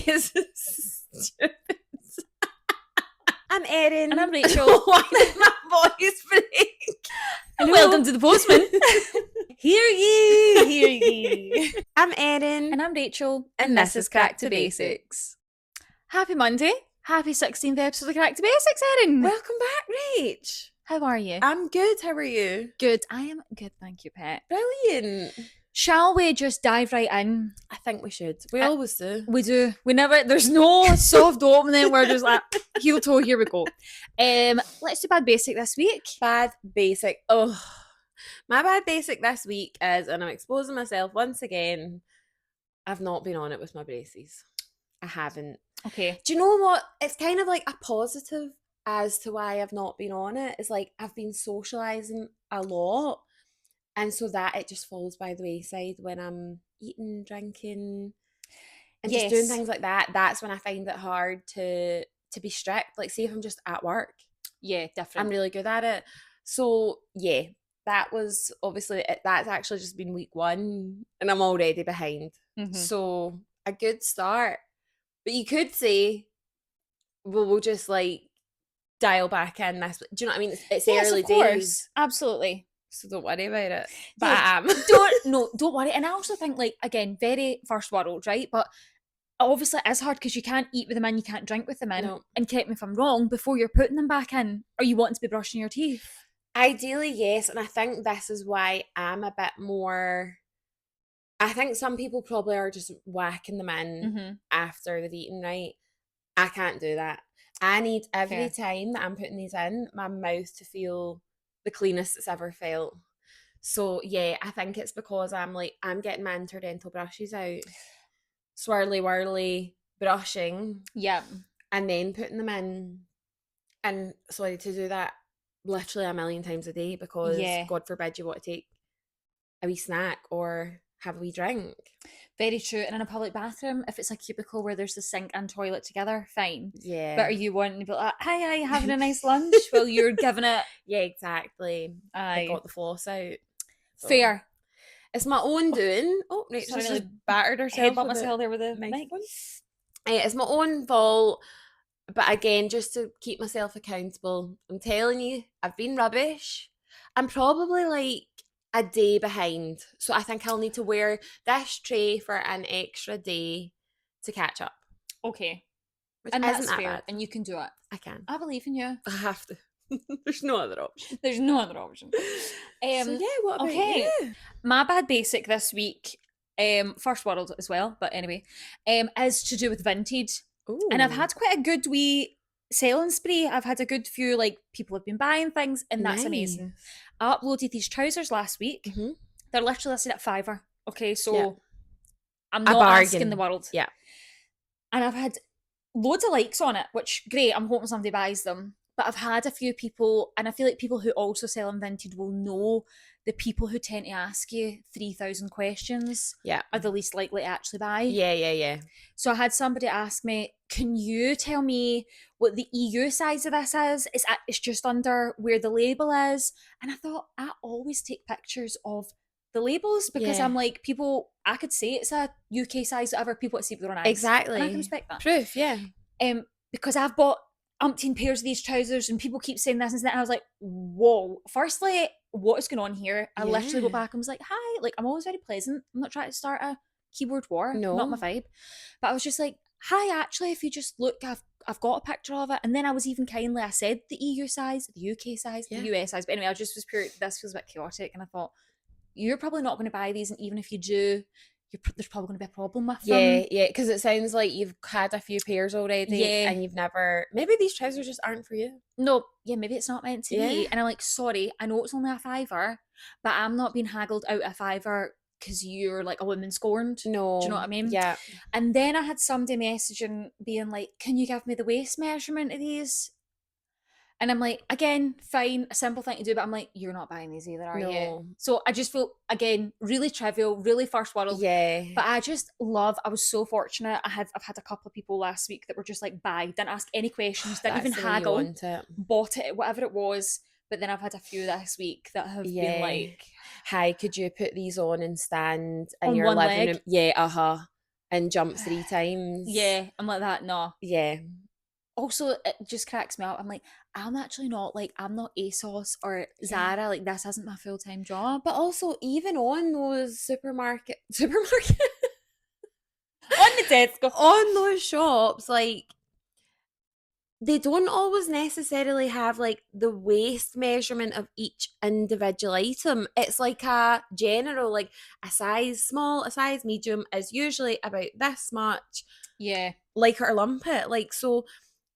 is stupid. I'm Erin. And I'm Rachel. Why did my voice break? Welcome to the Postman. Hear ye, hear ye. I'm Erin. And I'm Rachel. And this is Craic to Basics. Happy Monday. Happy 16th episode of Craic to Basics, Erin. Welcome back, Rach. How are you? I'm good. How are you? Good. I am good, thank you, pet. Brilliant. Shall we just dive right in? I think we should. We always do. We do. We never, there's no soft opening. We're just like, heel toe, here we go. Let's do Bad Basic this week. Bad Basic. Oh, my Bad Basic this week is, and I'm exposing myself once again, I've not been on it with my braces. I haven't. Okay. Do you know what? It's kind of like a positive as to why I've not been on it. It's like I've been socialising a lot. And so that it just falls by the wayside when I'm eating, drinking, and just doing things like that. That's when I find it hard to be strict. Like, say if I'm just at work. Yeah, definitely. I'm really good at it. So, yeah, that was obviously, that's actually just been week 1 and I'm already behind. Mm-hmm. So, a good start. But you could say, well, we'll just like dial back in this. Do you know what I mean? It's early days. Absolutely. So don't worry about it. But Yeah, I am. Don't worry. And I also think, like, again, very first world, right? But obviously it is hard because you can't eat with them in, you can't drink with them in. No. And correct me if I'm wrong, before you're putting them back in, are you wanting to be brushing your teeth? Ideally, yes. And I think this is why I'm a bit more... I think some people probably are just whacking them in after they've eaten, right? I can't do that. I need every time that I'm putting these in, my mouth to feel the cleanest it's ever felt. So yeah, I think it's because I'm getting my interdental brushes out, swirly whirly brushing, and then putting them in. And so I need to do that literally a million times a day because God forbid you want to take a wee snack or have a wee drink. Very true. And in a public bathroom, if it's a cubicle where there's the sink and toilet together, fine. Yeah. But are you wanting to be like, hi, having a nice lunch while you're giving it? Yeah, exactly. I got the floss out. So. Fair. It's my own doing. Oh, right, so just battered herself. Headbutt myself there with a mic. It's my own fault. But again, just to keep myself accountable, I'm telling you, I've been rubbish. I'm probably like a day behind. So I think I'll need to wear this tray for an extra day to catch up. Okay. Which and isn't that's that fair. bad. And you can do it. I can. I believe in you. I have to. There's no other option. There's no other option. So yeah, what about you? My Bad Basic this week, first world as well, but anyway, is to do with vintage. Ooh. And I've had quite a good wee selling spree. I've had a good few, like, people have been buying things, and that's amazing. I uploaded these trousers last week. Mm-hmm. They're literally listed at $5. Okay, so I'm not asking the world. Yeah. And I've had loads of likes on it, which, great, I'm hoping somebody buys them. But I've had a few people, and I feel like people who also sell in vintage will know the people who tend to ask you 3,000 questions are the least likely to actually buy. Yeah. So I had somebody ask me, can you tell me what the EU size of this is? It's just under where the label is. And I thought, I always take pictures of the labels because I'm like, people, I could say it's a UK size, whatever, people want to see with their own eyes. Exactly. And I can respect that. Proof, yeah. Because I've bought umpteen pairs of these trousers and people keep saying this and that, and I was like, whoa, firstly, what is going on here? I literally went back and was like, hi, like, I'm always very pleasant, I'm not trying to start a keyboard war, not my vibe, but I was just like, hi, actually, if you just look, I've got a picture of it. And then I was even I said the EU size, the UK size, the US size, but anyway, I just was pure, this feels a bit chaotic, and I thought, you're probably not going to buy these, and even if you do, there's probably going to be a problem with them. Yeah, because it sounds like you've had a few pairs already and you've never... Maybe these trousers just aren't for you. No, maybe it's not meant to be. And I'm like, sorry, I know it's only a $5, but I'm not being haggled out a $5 because you're like a woman scorned. No. Do you know what I mean? Yeah. And then I had somebody messaging being like, can you give me the waist measurement of these? And I'm like, again, fine, a simple thing to do, but I'm like, you're not buying these either, are you? So I just feel, again, really trivial, really first world. Yeah. But I was so fortunate. I've had a couple of people last week that were just like, buy, didn't ask any questions, didn't even haggle, bought it, whatever it was. But then I've had a few this week that have been like, hi, could you put these on and stand in on your one living leg? room? Yeah, and jump 3 times. Yeah, I'm like that. No. Yeah. Also, it just cracks me up. I'm like, I'm actually not like, I'm not ASOS or Zara. Like, this isn't my full-time job. But also, even on those supermarket On the Tesco. on those shops, like, they don't always necessarily have like the waist measurement of each individual item. It's like a general, like a size small, a size medium is usually about this much. Yeah. Like it or lump it. Like, so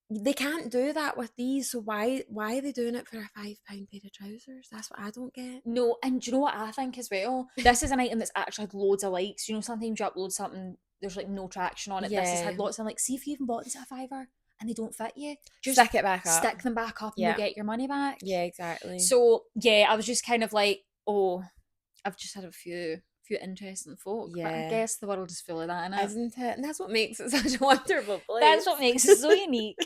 they can't do that with these. So why are they doing it for a £5 pair of trousers? That's what I don't get. No, and do you know what I think as well? This is an item that's actually had loads of likes. You know, sometimes you upload something, there's like no traction on it. This has had lots of like, see if you even bought this at a £5 and they don't fit you, just stick it back up. Stick them back up and you'll get your money back. Yeah, exactly. So yeah, I was just kind of like, oh, I've just had a few interesting folk. Yeah. But I guess the world is full of that, isn't it? And that's what makes it such a wonderful place. That's what makes it so unique.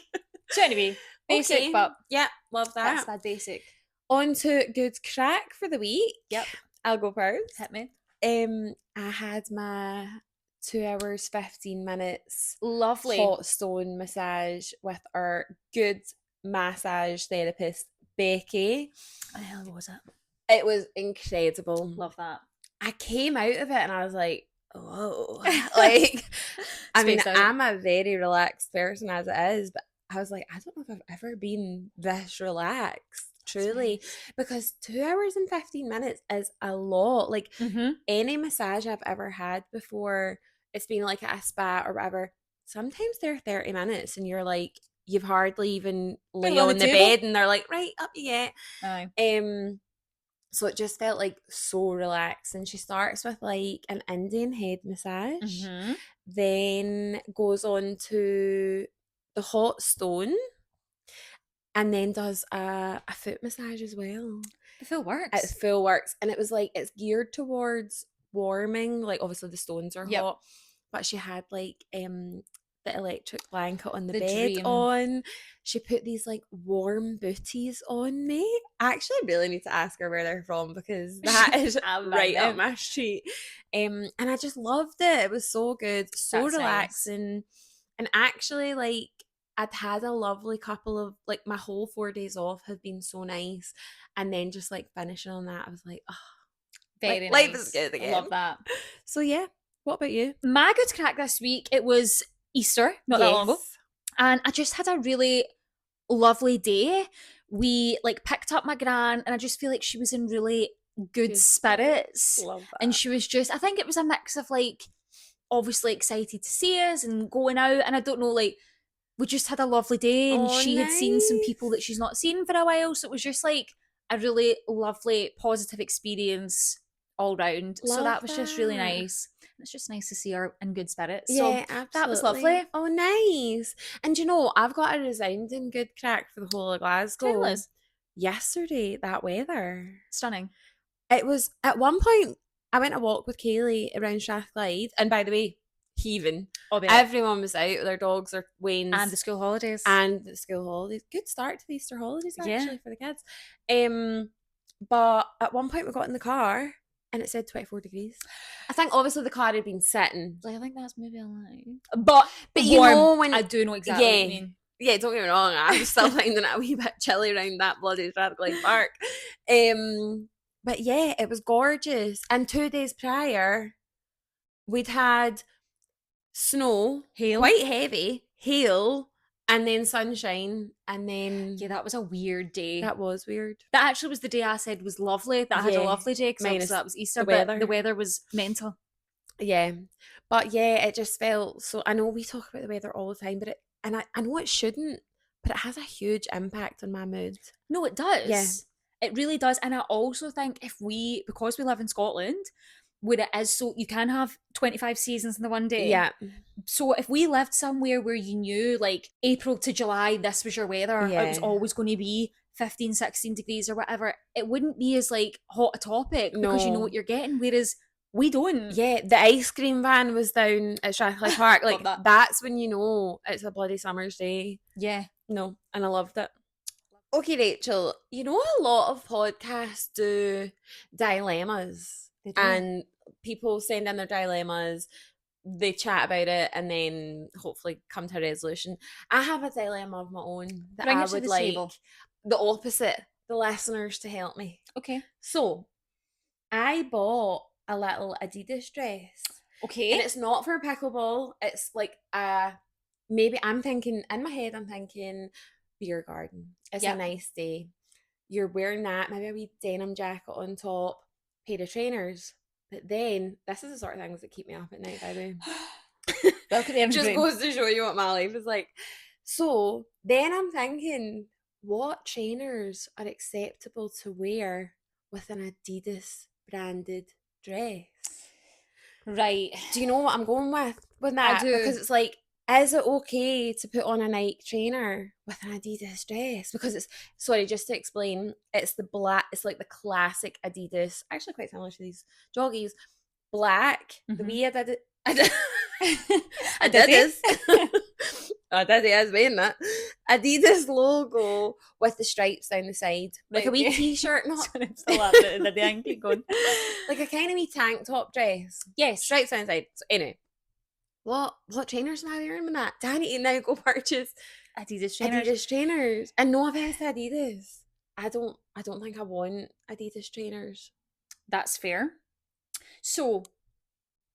So anyway, basic, okay. But yeah, love that. That's bad basic. On to Good Craic for the week. Yep. I'll go first. Hit me. I had my 2 hours 15 minutes lovely hot stone massage with our good massage therapist Becky. How the hell was it? It was incredible. Love that. I came out of it and I was like, whoa. Like, I mean, I'm a very relaxed person as it is, but I was like, I don't know if I've ever been this relaxed, truly. Nice. Because 2 hours and 15 minutes is a lot. Like, any massage I've ever had before, it's been like at a spa or whatever, sometimes they're 30 minutes and you're like, you've hardly even lay on the bed and they're like, right, up you get. Aye. So it just felt like so relaxed. And she starts with like an Indian head massage, then goes on to the hot stone, and then does a foot massage as well. The full works. It's full works. And it was like, it's geared towards warming. Like, obviously the stones are hot, but she had like the electric blanket on the bed on. She put these like warm booties on me. I actually really need to ask her where they're from because that is right up my street. And I just loved it. It was so good, so that's relaxing. Nice. And actually, like, I'd had a lovely couple of, like, my whole 4 days off have been so nice. And then just like finishing on that, I was like, oh, very nice. Life is good again. Love that. So yeah, what about you? My Good Craic this week, it was Easter, not that long ago, and I just had a really lovely day. We like picked up my gran and I just feel like she was in really good spirits. Love that. And she was just, I think it was a mix of like obviously excited to see us and going out, and I don't know, like we just had a lovely day and she had seen some people that she's not seen for a while, so it was just like a really lovely positive experience all round. So that was just really nice. It's just nice to see her in good spirits. Yeah, so absolutely. That was lovely. Oh, nice. And you know, I've got a resounding Good Craic for the whole of Glasgow. Yesterday, that weather. Stunning. It was, at one point, I went a walk with Kaylee around Strathclyde, and by the way, heaving. Everyone was out with their dogs or wains. And the school holidays. Good start to the Easter holidays, actually, for the kids. But at one point we got in the car and it said 24 degrees. I think obviously the car had been sitting. I think that's maybe a lie. But you know, when I do know exactly what you mean. Yeah, don't get me wrong, I'm still finding it a wee bit chilly around that bloody Strathclyde Park. But yeah, it was gorgeous. And 2 days prior, we'd had snow, hail, quite heavy, hail, and then sunshine, and then that was a weird day. That was weird. That actually was the day I said was lovely. That I had a lovely day because that was Easter, but the weather was mental. Yeah, but yeah, it just felt so. I know we talk about the weather all the time, but I know it shouldn't, but it has a huge impact on my mood. No, it does. Yeah, it really does. And I also think because we live in Scotland, where it is so you can have 25 seasons in the one day. Yeah. So if we lived somewhere where you knew like April to July, this was your weather, it was always going to be 15, 16 degrees or whatever, it wouldn't be as like hot a topic because you know what you're getting. Whereas we don't. Yeah, the ice cream van was down at Strathclyde Park. Like that's when you know it's a bloody summer's day. Yeah. No, and I loved it. Okay, Rachel, you know a lot of podcasts do dilemmas. And people send in their dilemmas. they chat about it and then hopefully come to a resolution. I have a dilemma of my own that Bring I it to would the like table. the opposite, the listeners to help me. Okay. So I bought a little Adidas dress. Okay. And it's not for pickleball. It's like maybe I'm thinking in my head, I'm thinking beer garden. It's a nice day. You're wearing that, maybe a wee denim jacket on top, pair of trainers. But then this is the sort of things that keep me up at night, by the way. Welcome to Just goes to show you what my life is like. So then I'm thinking, what trainers are acceptable to wear with an Adidas branded dress? Right. Do you know what I'm going with that? I do. Because it's like, is it okay to put on a Nike trainer with an Adidas dress? Because it's, sorry, just to explain, it's the black, it's like the classic Adidas, actually quite similar to these joggies, black, the wee Adidas. Adidas. Adidas is wearing that. Adidas logo with the stripes down the side. Like a wee t-shirt, not still laughing at the Yankee going. Like a kind of wee tank top dress. Yes. Stripes down the side. So anyway. What trainers am I wearing with that? Danny now go purchase Adidas trainers. Adidas trainers. And no offense to Adidas. I don't think I want Adidas trainers. That's fair. So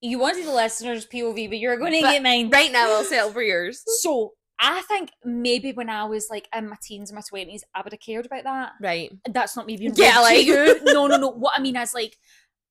you wanted the listeners' POV, but you're going to get mine. Right now I'll settle for yours. So I think maybe when I was like in my teens and my 20s, I would have cared about that. Right. That's not me being yeah, like you. No. What I mean is like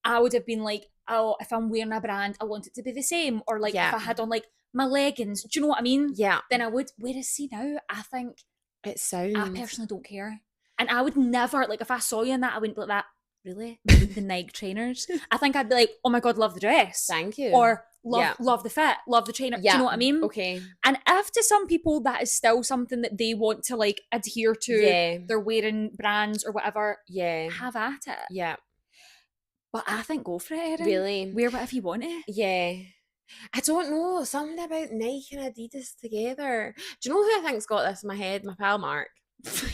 I would have been like, oh, if I'm wearing a brand, I want it to be the same. Or like if I had on like my leggings, do you know what I mean? Yeah. Then I would. Whereas see now, I think it sounds. I personally don't care. And I would never, like if I saw you in that, I wouldn't be like that. Really? The Nike trainers? I think I'd be like, oh my God, love the dress. Thank you. Or love the fit, love the trainer. Yeah. Do you know what I mean? Okay. And if to some people that is still something that they want to like adhere to, they're wearing brands or whatever, have at it. Yeah. But I think go for it, Erin. Really? Wear whatever you want to. Yeah. I don't know. Something about Nike and Adidas together. Do you know who I think's got this in my head? My pal Mark.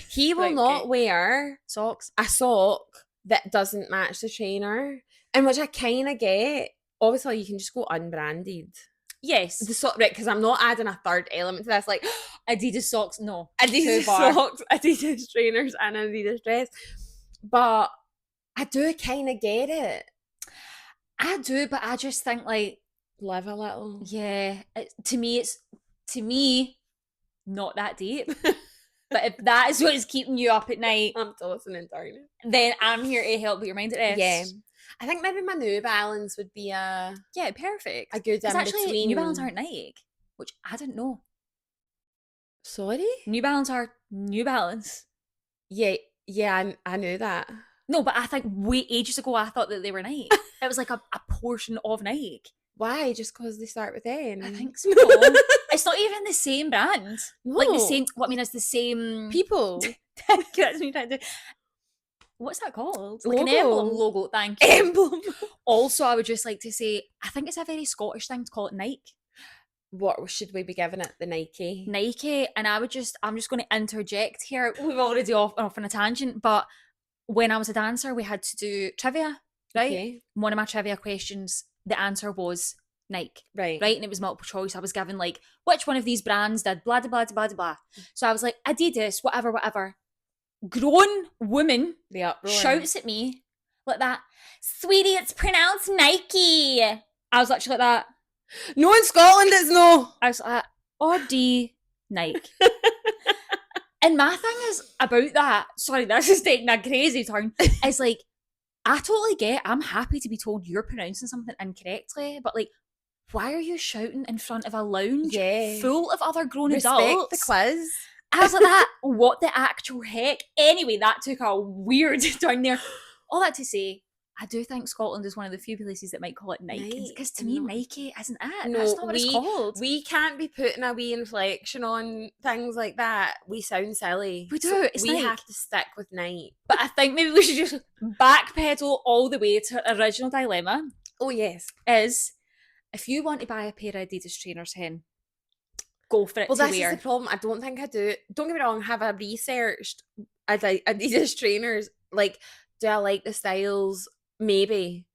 He will not wear socks. A sock that doesn't match the trainer. And which I kind of get. Obviously, you can just go unbranded. Yes. The sock, right, because I'm not adding a third element to this. Like, Adidas socks, no. Adidas socks, Adidas trainers, and Adidas dress. But I do kind of get it. I do, but I just think like live a little. Yeah, to me, not that deep. But if that is what is keeping you up at night, I'm tossing and turning. Then I'm here to help put your mind at rest. Yeah, I think maybe my New Balance would be perfect. A good in between. New Balance aren't Nike, which I didn't know. Sorry, New Balance are New Balance. Yeah, I knew that. No, but I think way ages ago I thought that they were Nike. It was like a portion of Nike. Why? Just because they start with N? I think so. It's not even the same brand. No. Like the same. What I mean is the same people. That's me trying to. What's that called? Like an emblem logo. Thank you. Emblem. Also, I would just like to say, I think it's a very Scottish thing to call it Nike. What should we be giving it? The Nike. Nike, and I'm just going to interject here. We've already off on a tangent, but when I was a dancer, we had to do trivia, right? Okay. One of my trivia questions, the answer was Nike, right? And it was multiple choice. I was given like, which one of these brands did blah, blah, blah, blah, blah. So I was like, Adidas, whatever. Grown woman shouts at me like that, sweetie, it's pronounced Nike. I was literally like that. No, in Scotland it's no. I was like, R-D Nike. And my thing is about that, sorry, this is taking a crazy turn, is like, I totally get, I'm happy to be told you're pronouncing something incorrectly, but like, why are you shouting in front of a lounge full of other grown adults? The quiz. I was like, that, what the actual heck? Anyway, that took a weird turn there. All that to say, I do think Scotland is one of the few places that might call it Nike. Because to me, Nike isn't it. No, that's not what it's called. We can't be putting a wee inflection on things like that. We sound silly. We do. So it's we have to stick with Nike. But I think maybe we should just backpedal all the way to our original dilemma. Oh, yes. Is, if you want to buy a pair of Adidas trainers, Hen, go for it to wear. Well, this is the problem. I don't think I do. Don't get me wrong, have I researched Adidas trainers? Like, do I like the styles? Maybe.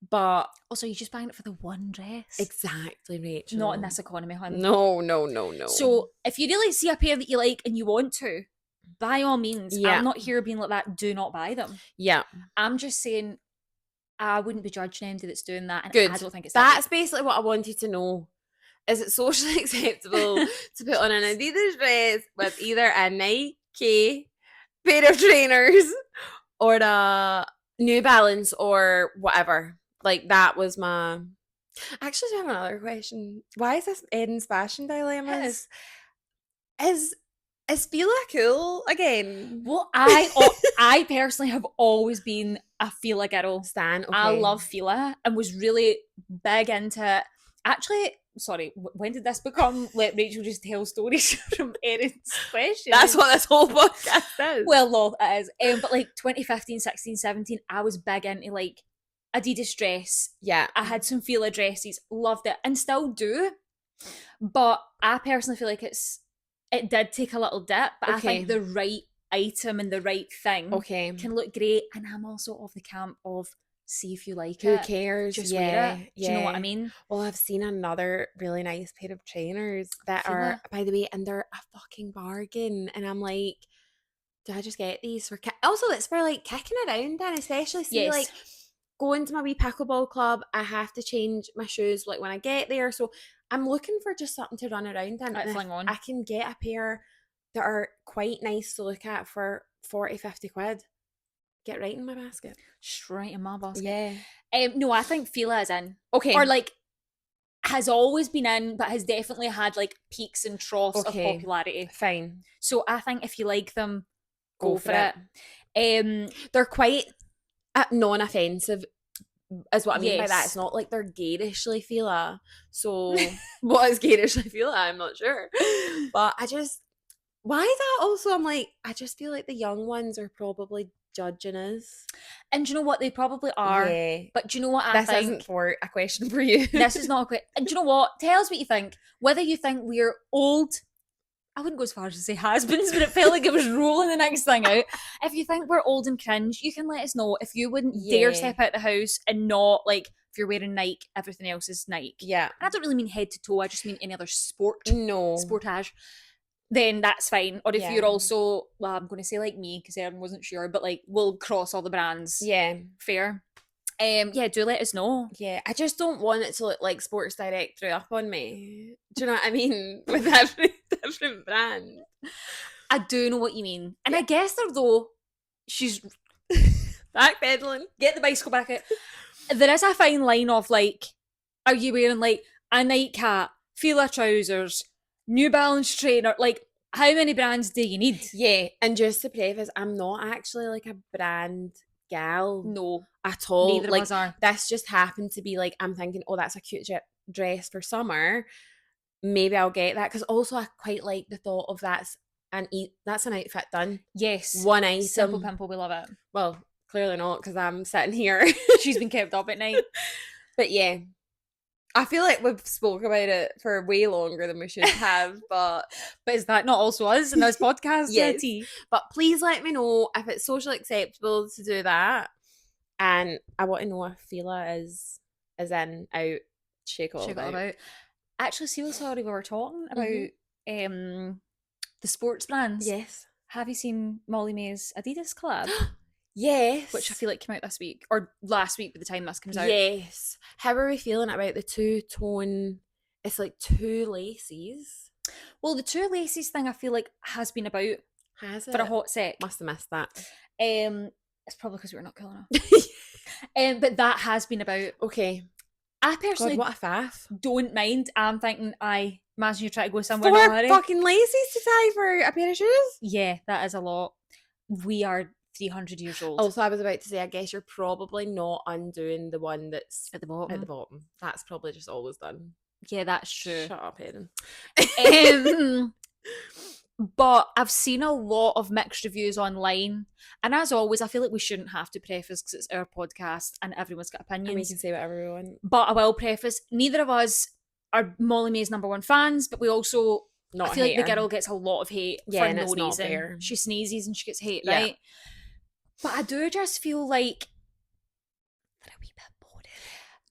But also, you're just buying it for the one dress. Exactly, Rachel. Not in this economy, hun. No. So if you really see a pair that you like and you want to, by all means, I'm not here being like that, do not buy them. Yeah. I'm just saying I wouldn't be judging anybody that's doing that, and Good. I don't think it's That's basically what I wanted to know. Is it socially acceptable to put on an Adidas dress with either a Nike pair of trainers or a New Balance or whatever? Like, that was my... Actually, I have another question. Why is this Eden's fashion dilemmas? Is Fila cool again? Well, I personally have always been a Fila girl. Stan, okay. I love Fila and was really big into it. Actually, sorry, when did this become? Let Rachel just tell stories from Erin's question. That's what this whole podcast is. Well, lol, it is. But like 2015, 16, 17, I was big into like Adidas dress. Yeah. I had some Fila dresses, loved it, and still do. But I personally feel like it did take a little dip, but I think the right item and the right thing can look great. And I'm also of the camp of, see if you like Who it. cares? Just wear it. Do you know what I mean? Well, I've seen another really nice pair of trainers that are, by the way, and they're a fucking bargain. And I'm like, do I just get these for... Also, it's for like kicking around and especially like going to my wee pickleball club, I have to change my shoes like when I get there. So I'm looking for just something to run around in. And fling on. I can get a pair that are quite nice to look at for 40, 50 quid. Get right in my basket. Straight in my basket. Yeah. No, I think Fila is in. Okay. Or like has always been in, but has definitely had like peaks and troughs of popularity. Fine. So I think if you like them, go for it. They're quite non-offensive, is what I mean by that. Yes. It's not like they're garishly Fila. So what is garishly Fila? I'm not sure. But why is that also? I'm like, I just feel like the young ones are probably judging us. And do you know what? They probably are. Yeah. But do you know what I think? This isn't for a question for you. This is not a question. And do you know what? Tell us what you think. Whether you think we're old, I wouldn't go as far as to say has-beens, but it felt like it was rolling the next thing out. If you think we're old and cringe, you can let us know. If you wouldn't dare step out the house and not, like, if you're wearing Nike, everything else is Nike. Yeah. And I don't really mean head to toe, I just mean any other sportage. Then that's fine. Or if you're also, well, I'm going to say like me, because Erin wasn't sure, but like, we'll cross all the brands. Yeah. Fair. Do let us know. Yeah, I just don't want it to look like Sports Direct threw up on me. Do you know what I mean? With every different brand. I do know what you mean. And I guess though, she's backpedaling. Get the bicycle back out. There is a fine line of like, are you wearing like a Nike hat, Fila trousers, New Balance trainer? Like, how many brands do you need? Yeah, and just to preface, I'm not actually like a brand gal. No. At all. Neither of us are. This just happened to be like, I'm thinking, oh, that's a cute dress for summer. Maybe I'll get that. Because also I quite like the thought of that's an outfit done. Yes. One item. Simple pimple, we love it. Well, clearly not, because I'm sitting here. She's been kept up at night. But yeah. I feel like we've spoke about it for way longer than we should have, but is that not also us in this podcast? Yes. But please let me know if it's socially acceptable to do that. And I want to know if Fila is in, out, shake all about. Actually, sorry, we were talking about the sports brands. Yes. Have you seen Molly-Mae's Adidas collab? Yes. Which I feel like came out this week, or last week by the time this comes out. Yes. How are we feeling about the two-tone, it's like two laces? Well, the two laces thing I feel like has been about for a hot sec. Must have missed that. It's probably because we're not cool enough. But that has been about. Okay. I personally what a faff. Don't mind. I'm thinking, imagine you try to go somewhere. 4 fucking laces to tie for a pair of shoes? Yeah, that is a lot. We are 300 years old. Also, I was about to say, I guess you're probably not undoing the one that's at the bottom. At the bottom. That's probably just always done. Yeah, that's true. Shut up, Erin. But I've seen a lot of mixed reviews online. And as always, I feel like we shouldn't have to preface because it's our podcast and everyone's got opinions. And we can say whatever we want. But I will preface, neither of us are Molly-Mae's #1 fans, but we also... I feel like the girl gets a lot of hate for no reason. Not fair. She sneezes and she gets hate, right? But I do just feel like they're a wee bit boring.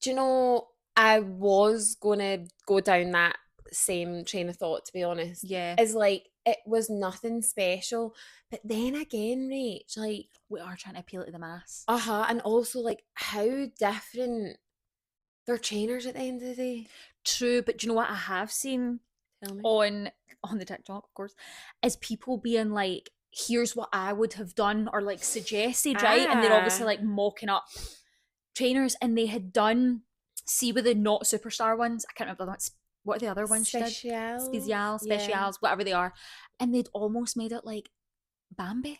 Do you know, I was gonna go down that same train of thought, to be honest. Yeah. Is like, it was nothing special. But then again, Rach, like, We are trying to appeal to the mass. and also like how different they're trainers at the end of the day. True, but do you know what I have seen Tell me. on the TikTok, of course, is people being like, here's what I would have done or like suggested, right? And they're obviously like mocking up trainers, and they had done, see with the not superstar ones, I can't remember what are the other ones she did? Specials, whatever they are. And they'd almost made it like Bambi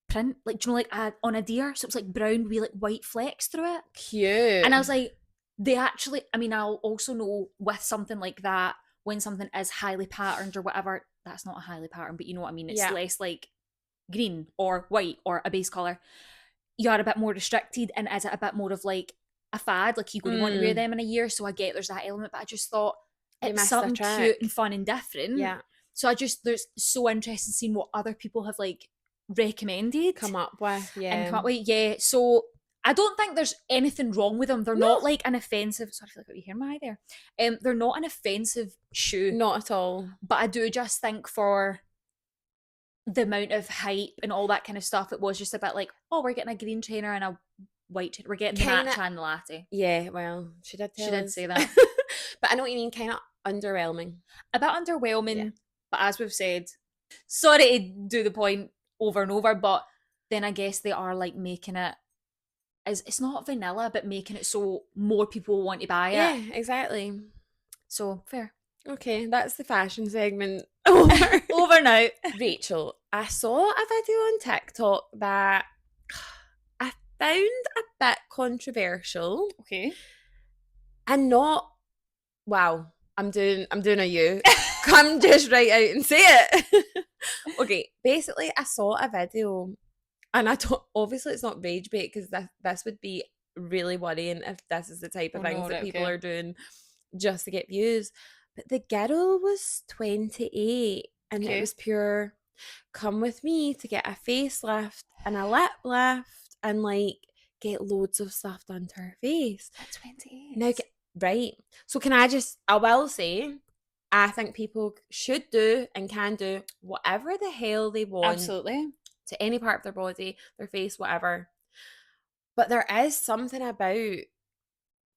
print, like, do you know, like on a deer, so it was like brown with like white flecks through it. Cute. And I was like, they actually, I mean, I'll also know with something like that, when something is highly patterned or whatever, that's not a highly patterned, but you know what I mean, it's less like green or white or a base colour, you are a bit more restricted, and is it a bit more of like a fad, like you're going to want to wear them in a year, so I get there's that element, but I just thought it's something cute and fun and different. Yeah. So there's so interesting seeing what other people have like recommended, come up with. So I don't think there's anything wrong with them. They're not like an offensive, sorry, I feel like what you hear my eye there. They're not an offensive shoe. Not at all. But I do just think for the amount of hype and all that kind of stuff, it was just a bit like, oh, we're getting a green trainer and a white trainer. We're getting the matcha and the latte. Yeah, well, she did say that. But I know what you mean, kind of underwhelming. A bit underwhelming, but as we've said, sorry to do the point over and over, but then I guess they are like making it, it's not vanilla, but making it so more people want to buy it. Yeah, exactly. So, fair. Okay, that's the fashion segment over now. Rachel, I saw a video on TikTok that I found a bit controversial. Okay. And not, wow, I'm doing a you. Come just right out and say it. Okay, basically I saw a video, and obviously it's not rage bait, because this would be really worrying if this is the type of things that people are doing just to get views. But the girl was 28, and it was pure, come with me to get a facelift and a lip lift and like get loads of stuff done to her face. At 28. Now, right. So I will say, I think people should do and can do whatever the hell they want. Absolutely. To any part of their body, their face, whatever. But there is something about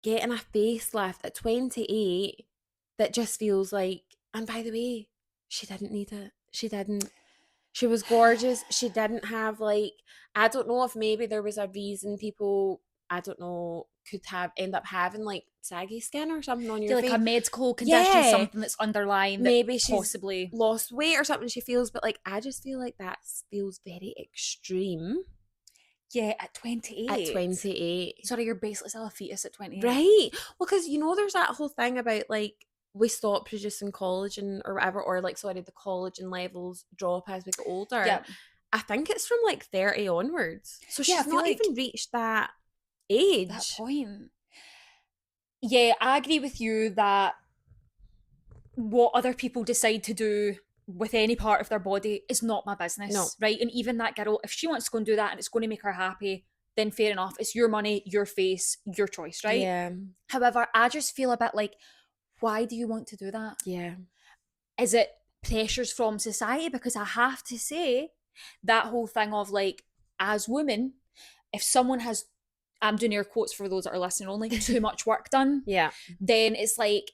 getting a facelift at 28 that just feels like, and by the way, she didn't need it. She didn't. She was gorgeous. She didn't have like, I don't know if maybe there was a reason people, I don't know, could end up having like saggy skin or something on your face. Like a medical condition, something that's underlying. Maybe she's possibly lost weight or something she feels, but like, I just feel like that feels very extreme. Yeah, at 28. At 28. Sorry, you're basically still a fetus at 28. Right. Well, because you know, there's that whole thing about like, we stop producing collagen or whatever, or like, sorry, the collagen levels drop as we get older. Yeah. I think it's from like 30 onwards. So she's not like even reached that age. That point. Yeah, I agree with you that what other people decide to do with any part of their body is not my business. No. Right? And even that girl, if she wants to go and do that and it's going to make her happy, then fair enough. It's your money, your face, your choice, right? Yeah. However, I just feel a bit like, why do you want to do that? Yeah. Is it pressures from society? Because I have to say, that whole thing of like, as women, if someone has, I'm doing air quotes for those that are listening only, too much work done, then it's like,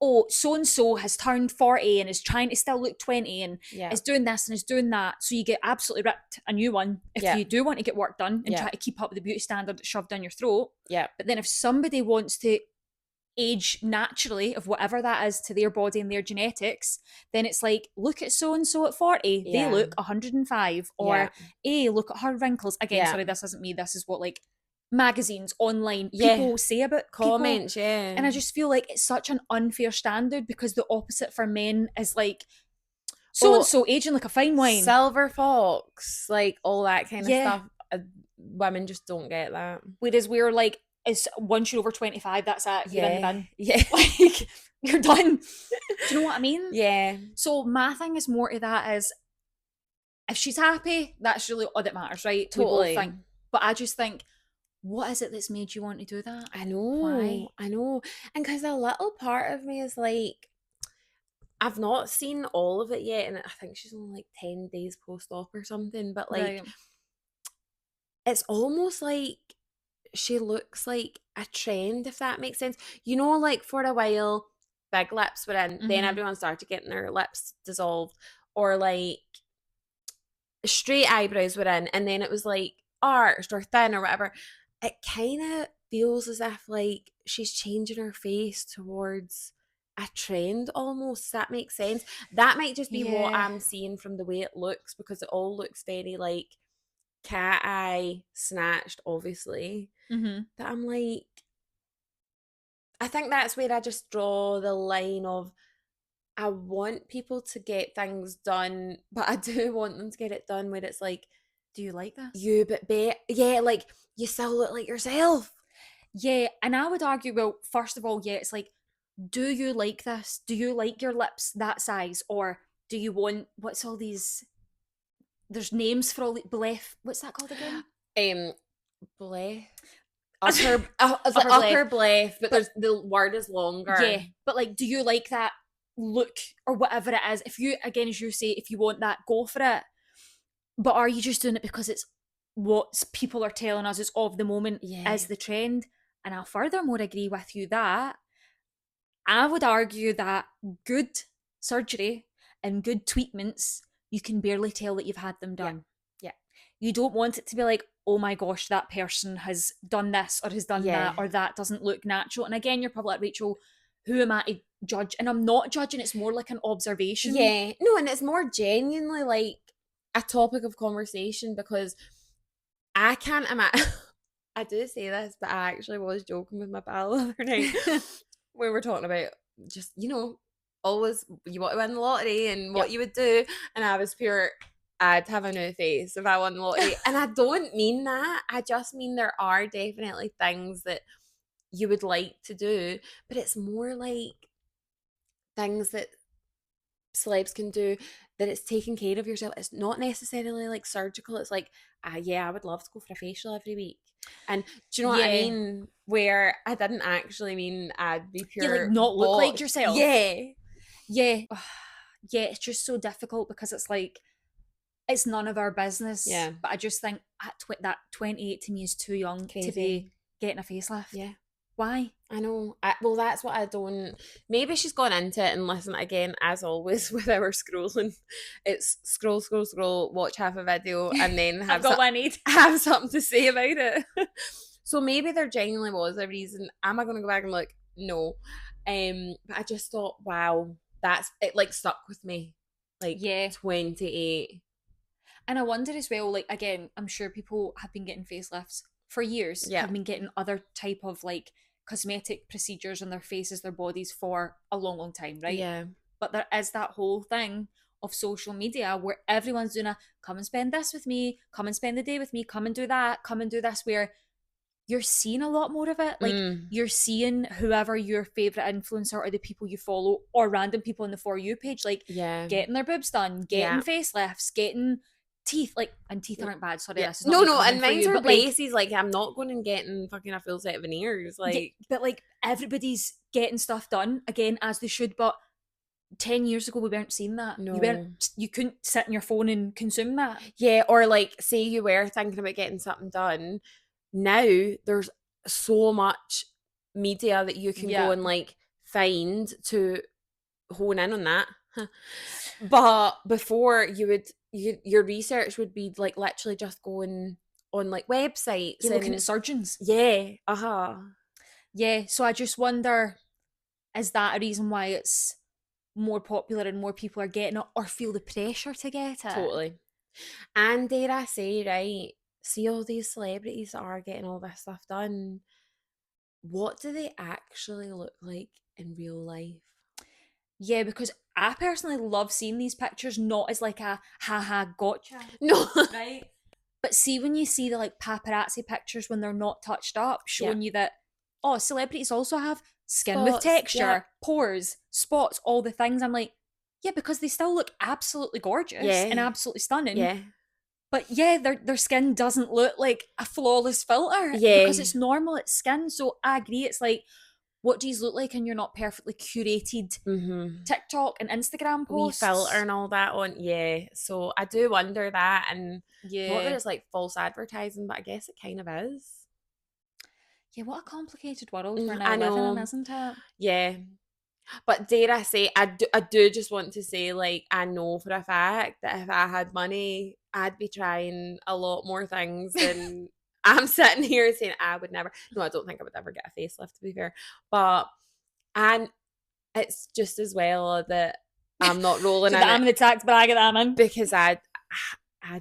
oh, so-and-so has turned 40 and is trying to still look 20 and is doing this and is doing that. So you get absolutely ripped a new one if you do want to get work done and try to keep up with the beauty standard that's shoved down your throat. Yeah. But then if somebody wants to age naturally of whatever that is to their body and their genetics, then it's like, look at so-and-so at 40, they look 105, or hey, look at her wrinkles. Again, sorry, this isn't me, this is what like magazines, online, people say about comments, people. And I just feel like it's such an unfair standard, because the opposite for men is like, so-and-so aging like a fine wine. Silver fox, like all that kind of stuff. Women just don't get that. Whereas we're like, once you're over 25, that's it. You're in the bin. Yeah. Like, you're done. Do you know what I mean? Yeah. So my thing is more to that is, if she's happy, that's really all that matters, right? Totally. We both think. But I just think, what is it that's made you want to do that? I know. Why? I know. And because a little part of me is like, I've not seen all of it yet, and I think she's only like 10 days post-op or something, but like, Right. it's almost like she looks like a trend, if that makes sense. You know, like for a while, big lips were in, then everyone started getting their lips dissolved, or like straight eyebrows were in, and then it was like arched or thin or whatever. It kind of feels as if like she's changing her face towards a trend almost. Does that makes sense? That might just be what Yeah. I'm seeing from the way it looks, because it all looks very like cat eye snatched, obviously. That I'm like, I think that's where I just draw the line of, I want people to get things done, but I do want them to get it done where it's like, Do you like this? you, but yeah, like you still look like yourself. Yeah, and I would argue, well, first of all, yeah, it's like, do you like this? Do you like your lips that size? Or do you want, what's all these, there's names for all the, blef, what's that called again? Bleh. Upper, it's like Upper upper blef. blef, but there's the word is longer. Yeah, but like, do you like that look or whatever it is? If you, again, as you say, if you want that, go for it. But are you just doing it because it's what people are telling us is of the moment, Yeah. is the trend? And I'll furthermore agree with you that I would argue that good surgery and good treatments, you can barely tell that you've had them done. Yeah. You don't want it to be like, oh my gosh, that person has done this or has done Yeah. that, or that doesn't look natural. And again, you're probably like, Rachel, who am I to judge? And I'm not judging, it's more like an observation. Yeah. No, and it's more genuinely like a topic of conversation, because I can't imagine. I do say this, but I actually was joking with my pal the other night. We were talking about just, always you want to win the lottery and what you would do. And I was pure, I'd have a new face if I won the lottery. And I don't mean that. I just mean there are definitely things that you would like to do, but it's more like things that celebs can do, that it's taking care of yourself. It's not necessarily like surgical. It's like, yeah, I would love to go for a facial every week. And do you know what I mean? Where I didn't actually mean I'd be pure, like not look like yourself. Yeah. Yeah. Yeah, it's just so difficult because it's like, it's none of our business. Yeah. But I just think that 28 to me is too young Crazy. to be getting a facelift. Yeah. Why? I know. Well, that's what I don't. Maybe she's gone into it, and listen, again, as always with our scrolling, it's scroll, scroll, scroll, watch half a video, and then I've got what I need. have something to say about it. So maybe there genuinely was a reason. Am I going to go back and look? No. But I just thought, wow, it like stuck with me. Like, 28. And I wonder as well, like, again, I'm sure people have been getting facelifts for years, have been getting other type of like cosmetic procedures on their faces, their bodies for a long, long time, right? Yeah. But there is that whole thing of social media where everyone's doing a come and spend this with me, come and spend the day with me, come and do that, come and do this, where you're seeing a lot more of it. Like you're seeing whoever your favorite influencer or the people you follow or random people on the For You page, like getting their boobs done, getting facelifts, getting teeth, like, and teeth aren't bad, sorry, this is not no, and mine are but braces, like I'm not going and getting fucking a full set of veneers, like but like everybody's getting stuff done again, as they should. But 10 years ago we weren't seeing that. No, you couldn't sit on your phone and consume that. Yeah, or like say you were thinking about getting something done, now there's so much media that you can go and like find to hone in on that. But before your research would be like literally just going on like websites, looking at surgeons. Yeah. Yeah, so I just wonder, is that a reason why it's more popular and more people are getting it, or feel the pressure to get it? Totally. And dare I say, right, see all these celebrities that are getting all this stuff done, what do they actually look like in real life? Yeah, because I personally love seeing these pictures, not as like a haha gotcha. No. Right? But see, when you see the like paparazzi pictures when they're not touched up, showing you that, oh, celebrities also have skin spots, with texture, pores, spots, all the things. I'm like, yeah, because they still look absolutely gorgeous and absolutely stunning. Yeah. But yeah, their skin doesn't look like a flawless filter because it's normal, it's skin. So I agree, it's like, what do you look like and you're not perfectly curated TikTok and Instagram posts? We filter and all that on, so I do wonder that, and not that it's like false advertising, but I guess it kind of is. Yeah, what a complicated world we're now living in, isn't it? Yeah. But dare I say, I do just want to say, like, I know for a fact that if I had money, I'd be trying a lot more things than I'm sitting here saying I would never. No, I don't think I would ever get a facelift, to be fair. But it's just as well that I'm not rolling so in that I'm in the tax bag that I'm in. Because I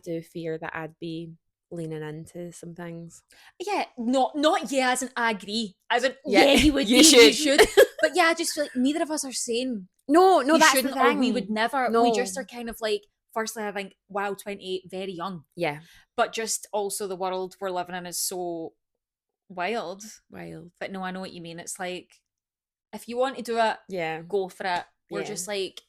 do fear that I'd be leaning into some things. Yeah, not yeah, as in I agree. As in, you would you should. But yeah, I just feel like neither of us are saying no, that's shouldn't, the thing. or we would never. No. We just are kind of like, firstly, I think, wow, 28, very young. Yeah. But just also the world we're living in is so wild. But no, I know what you mean. It's like, if you want to do it, go for it. We're just like,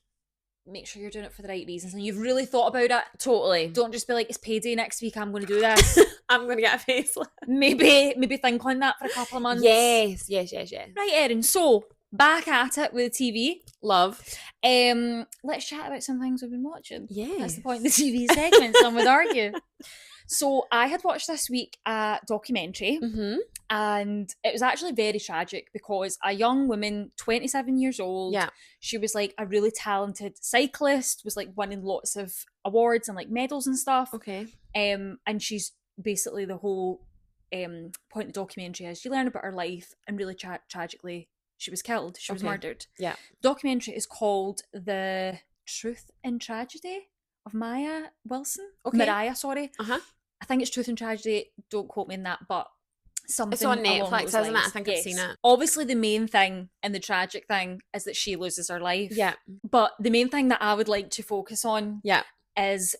make sure you're doing it for the right reasons and you've really thought about it. Totally. Don't just be like, it's payday next week, I'm going to do this. I'm going to get a facelift. Maybe think on that for a couple of months. Yes. Right, Erin, so back at it with TV. Love. Let's chat about some things we've been watching. Yeah, that's the point of the TV segment, some would argue. So I had watched this week a documentary, and it was actually very tragic because a young woman, 27 years old, she was like a really talented cyclist, was like winning lots of awards and like medals and stuff. Okay. And she's basically, the whole point of the documentary is you learn about her life, and really tragically she was killed. She was murdered. Yeah. Documentary is called The Truth and Tragedy of Maya Wilson. Okay. Mariah, sorry. I think it's Truth and Tragedy. Don't quote me on that, but something. It's on Netflix, isn't it? I think I've seen it. Obviously, the main thing and the tragic thing is that she loses her life. Yeah. But the main thing that I would like to focus on is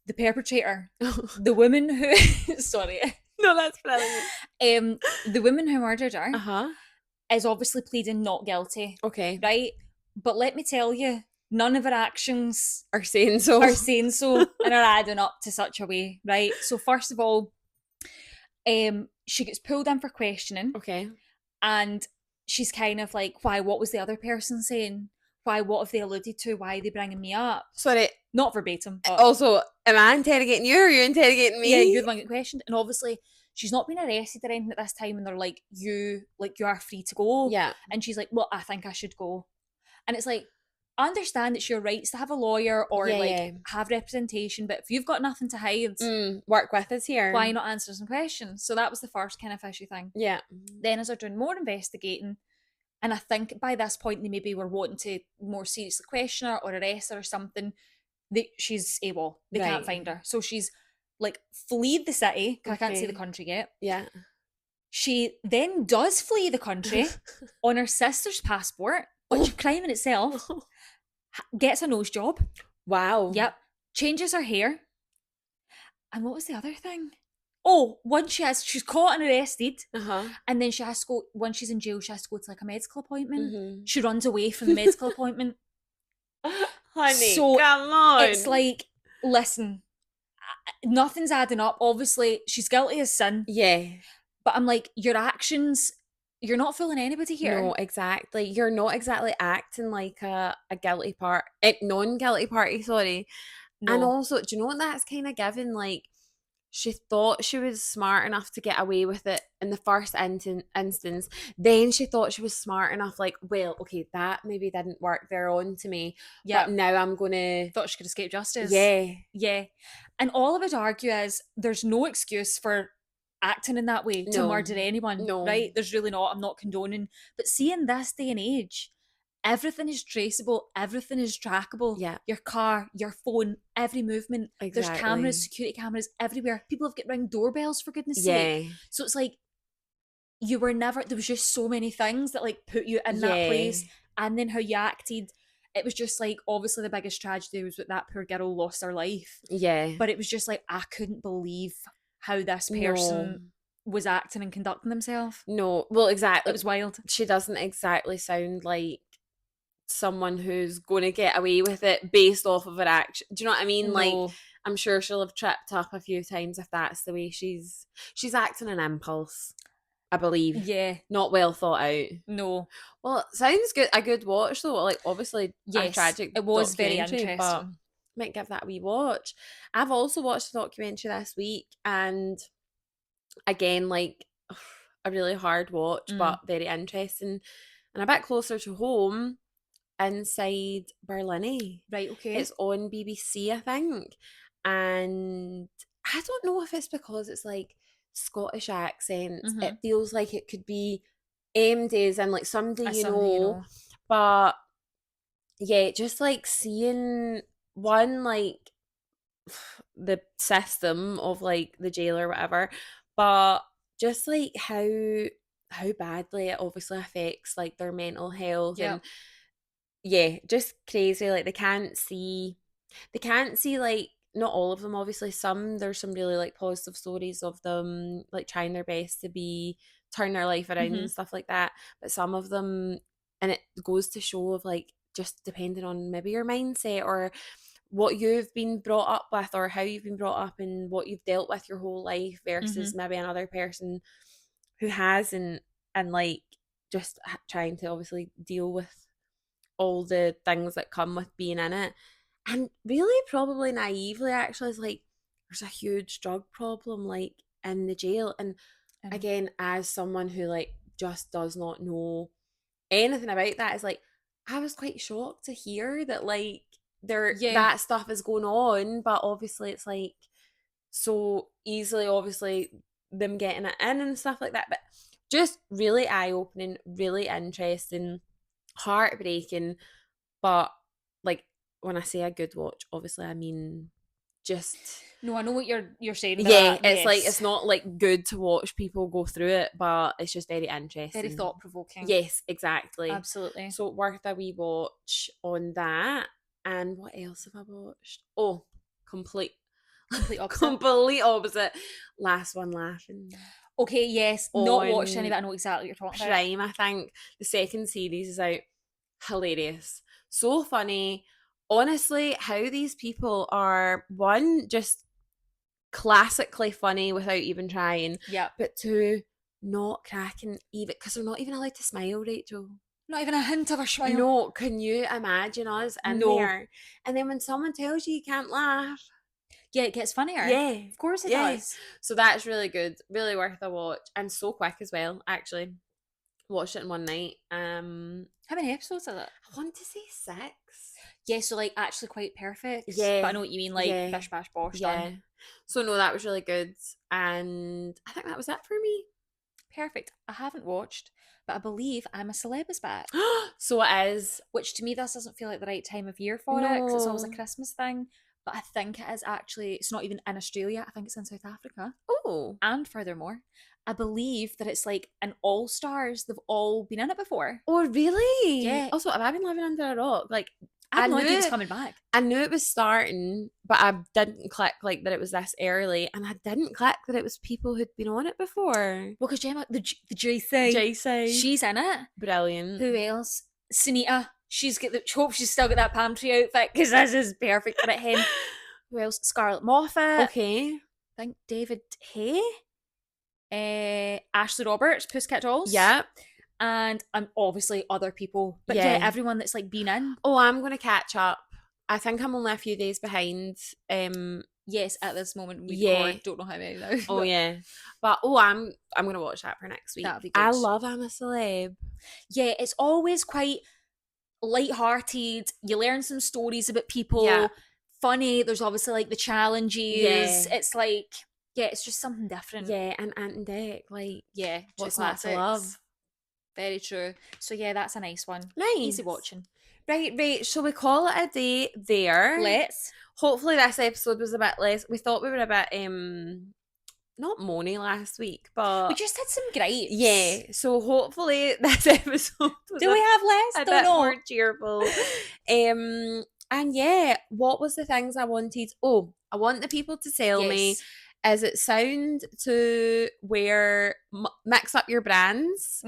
the perpetrator. The woman who sorry. No, that's brilliant. The woman who murdered her is obviously pleading not guilty. Okay. Right? But let me tell you, none of her actions are saying so and are adding up to such a way, right? So first of all, she gets pulled in for questioning. Okay. And she's kind of like, why, what was the other person saying? Why, what have they alluded to? Why are they bringing me up? Sorry. Not verbatim. But also, am I interrogating you or are you interrogating me? Yeah, you're the one getting questioned. And obviously, she's not been arrested or anything at this time, and they're like, you are free to go. Yeah. And she's like, well, I think I should go. And it's like, I understand it's your rights to have a lawyer or have representation, but if you've got nothing to hide, work with us here. Why not answer some questions? So that was the first kind of fishy thing. Yeah. Then as they're doing more investigating, and I think by this point they maybe were wanting to more seriously question her or arrest her or something, she's AWOL. They can't find her. So she's like fled the city, because I can't say the country yet. Yeah. She then does flee the country on her sister's passport, which is crime in itself. Gets a nose job. Wow. Yep. Changes her hair. And what was the other thing? Oh, she's caught and arrested. And then she has to go, when she's in jail, she has to go to like a medical appointment. She runs away from the medical appointment. Honey, so come on. It's like, listen, nothing's adding up. Obviously, she's guilty as sin. Yeah. But I'm like, your actions, you're not fooling anybody here. No, exactly. You're not exactly acting like a non-guilty party, sorry. No. And also, do you know what that's kind of given? Like, she thought she was smart enough to get away with it in the first instance. Then she thought she was smart enough, like, well, okay, that maybe didn't work. They're on to me. Yeah. But now I'm going to... Thought she could escape justice. Yeah. Yeah. And all I would argue is there's no excuse for acting in that way to murder anyone. No. Right? There's really not. I'm not condoning. But see, in this day and age, everything is traceable, everything is trackable. Yeah. Your car, your phone, every movement. Exactly. There's cameras, security cameras everywhere. People have got ring doorbells, for goodness sake. So it's like, there was just so many things that like put you in that place. And then how you acted. It was just like, obviously the biggest tragedy was that poor girl lost her life. Yeah. But it was just like, I couldn't believe how this person was acting and conducting themselves. No. Well, exactly. It was wild. She doesn't exactly sound like someone who's going to get away with it based off of her action. Do you know what I mean? No. Like, I'm sure she'll have tripped up a few times if that's the way she's acting on impulse, I believe. Yeah. Not well thought out. No. Well, it sounds good. A good watch though. Like obviously a tragic it was very documentary, interesting. but might give that a wee watch. I've also watched a documentary this week, and again, like a really hard watch, but very interesting and a bit closer to home. Inside Berlin. Right, okay. It's on BBC, I think. And I don't know if it's because it's like Scottish accents. It feels like it could be aimed as in like somebody you know. But yeah, just like seeing one, like the system of like the jail or whatever, but just like how badly it obviously affects like their mental health. And yeah, just crazy. Like they can't see like, not all of them obviously. There's some really like positive stories of them like trying their best to turn their life around and stuff like that, but some of them, and it goes to show of like just depending on maybe your mindset or what you've been brought up with or how you've been brought up and what you've dealt with your whole life versus maybe another person who hasn't, and like just trying to obviously deal with all the things that come with being in it. And really probably naively actually is like there's a huge drug problem like in the jail. And again, as someone who like just does not know anything about that, is like I was quite shocked to hear that like that stuff is going on, but obviously it's like so easily obviously them getting it in and stuff like that. But just really eye-opening, really interesting, heartbreaking, but like when I say a good watch, obviously I mean just no, I know what you're saying. Yeah, it's like it's not like good to watch people go through it, but it's just very interesting, very thought-provoking. Yes, exactly, absolutely. So worth a wee watch on that. And what else have I watched? Oh, complete opposite. Complete opposite. Last One Laughing. Okay, yes, not watched any, but I know exactly what you're talking about. Prime, I think the second series is out. Hilarious, so funny. Honestly, how these people are, one, just classically funny without even trying. Yeah. But two, not cracking even, because they're not even allowed to smile, Rachel. Not even a hint of a smile. No, can you imagine us in there? And then when someone tells you can't laugh, yeah, it gets funnier. Yeah, of course it does. So that's really good, really worth a watch, and so quick as well. Actually, watched it in one night. How many episodes is it? I want to say 6. Yeah, so like actually quite perfect. Yeah, but I know what you mean, like bish bash bosh done. So no, that was really good, and I think that was it for me. Perfect. I haven't watched, but I believe I'm a Celeb is back. So it is. Which to me, this doesn't feel like the right time of year for it, because it's always a Christmas thing. But I think it is actually, it's not even in Australia, I think it's in South Africa. Oh. And furthermore, I believe that it's like an all-stars. They've all been in it before. Oh, really? Yeah. Also, have I been living under a rock? Like, I had no idea it was coming back. I knew it was starting, but I didn't click like that it was this early, and I didn't click that it was people who'd been on it before. Well, because Gemma, the JC, she's in it. Brilliant. Who else? Sunita. Hope she's still got that palm tree outfit, because this is perfect for it. Him. Who else? Scarlett Moffat. Okay. I think David Hay. Ashley Roberts, Pussycat Dolls. Yeah. And obviously other people. But yeah, everyone that's like been in. Oh, I'm going to catch up. I think I'm only a few days behind. Yes, at this moment we record. Don't know how many now. Oh yeah. But I'm going to watch that for next week. That'd be good. I love I'm a Celeb. Yeah, it's always quite light-hearted. You learn some stories about people. Yeah. Funny. There's obviously like the challenges. Yeah. It's like, yeah, it's just something different. Yeah, and Ant and Dec, like, yeah, what's not to love? Very true. So yeah, that's a nice one. Nice. Easy watching. Right. Shall we call it a day there? Let's. Hopefully this episode was a bit less. We thought we were a bit not moany last week, but we just had some gripes. Yeah. So hopefully this episode was we have less? a bit more cheerful. And yeah, what was the things I wanted? Oh, I want the people to tell me, is it sound to wear mix up your brands?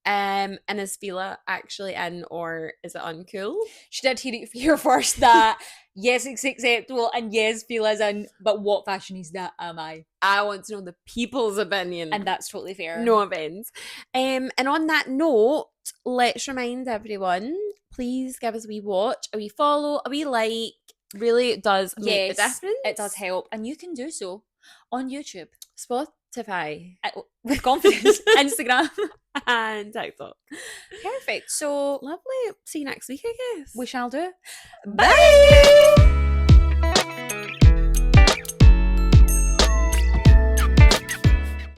And is Fila actually in, or is it uncool? She did hear it here first that yes, it's acceptable and yes, Fila's in, but what fashionista am I? I want to know the people's opinion. And that's totally fair. No offense. And on that note, let's remind everyone, please give us a wee watch, a wee follow, a wee like. Really, it does make the difference. It does help. And you can do so on YouTube, Spotify, with confidence, Instagram, and TikTok. Perfect. So lovely. See you next week, I guess. We shall do. Bye.